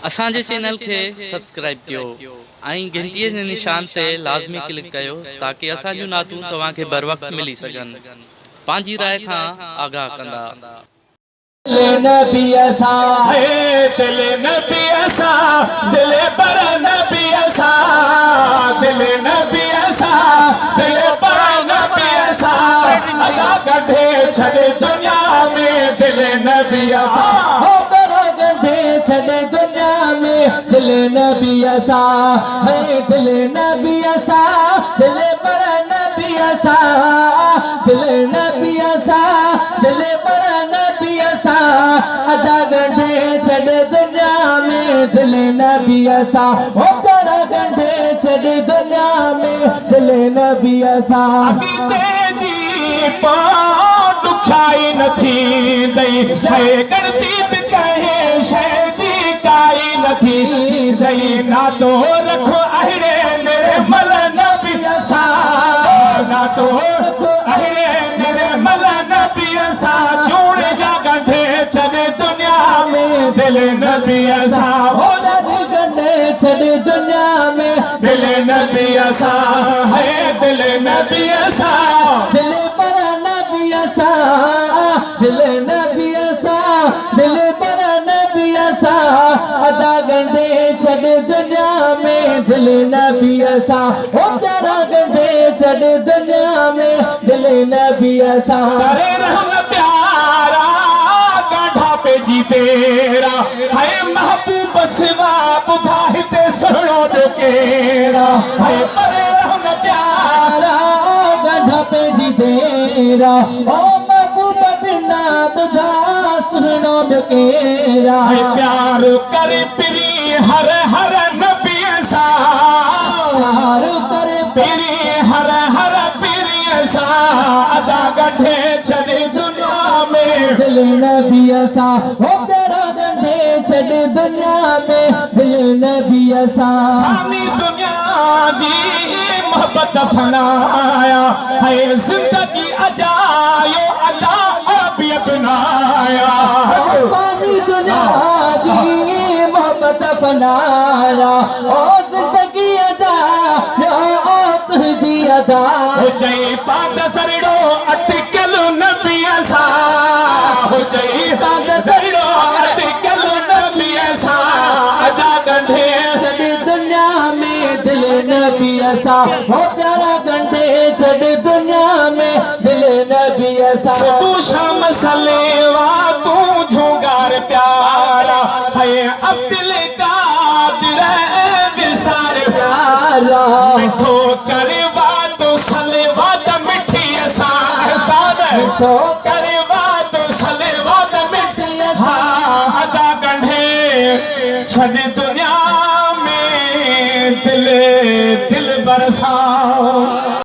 असांजे चैनल के सब्सक्राइब कयो ऐं घंटीअ जे निशान ते लाज़मी क्लिक कयो ताकि असांजूं नातूं तव्हांखे बर वक्त मिली सघनि। पंहिंजी राय खां आगाह कंदा। नबी असा है दिल नबी असा दिल पर नबी असा दिल नबी असा दिल पर नबी असा अदा गढ़े छड़े दुनिया में दिल नबी असा हो बरा गढ़े छड़े दुनिया में दिल नबी असा है दिल नबी असा दिल पर नबी असा दिल नबी असा दिल पर नबी असा अदा गढ़े छड़े दुनिया में दिल नबी असा हो बरा गढ़े छड़े दुनिया में दिल नबी असा तेजी दुखाई नथी दई शय करती कहे शय जी काई नथी दई ना तो रखो अहिड़े निर्मल नबी असा ना तो रखो अहिड़े निर्मल नबी असा जोड़े जा गंढे छड़े दुनिया में दिल नबी असा हो गंढे छड़े दुनिया में दिल नबी असा है दिल नबी असा दिल पर नबी असा दिल नबी असा दिल पर नबी असा अदा गंढे छड़े दुनिया में दिल नबी असा हो प्यारा गंढे छड़े दुनिया में दिल नबी असा करे रहम प्यारा गाढ़ा पे जी तेरा है महबूब सिवा बुधा हिते सुनो जो केरा है करे रहम प्यारा गाढ़ा पे जी तेरा ओ महबूब बिना बुधा सुनो जो केरा है प्यार करे पिरी हर हर नबी असा प्यार करे पिरी हर हर पिरी असा अदा गढ़े छड़े दुनिया में दिल नबी असा हो प्यारा गढ़े छड़े दुनिया में दिल नबी असा आमी दुनिया दी मोहब्बत फनाया है जिंदगी अजायो अदा अरबियत नाया आमी दुनिया दी मोहब्बत फनाया ओ जिंदगी अजायो ओ तुझी अदा हो जई पाद सरड़ो अटकल नबी असा हो जई पाद सरड़ो अटकल नबी असा अदा गंढे छड़े दुनिया में दिल नबी असा हो प्यारा गंढे छड़े दुनिया में दिल नबी असा सुबह शाम सलेवा तू झुगार प्यारा है अब्दुल कादिर विसार प्यारा मिठो करवा तो सलेवा द मिठी असा मिठो करवा तो सलेवा द मिठी असा अदा गंढे छड़े दुनिया में दिल बरसा।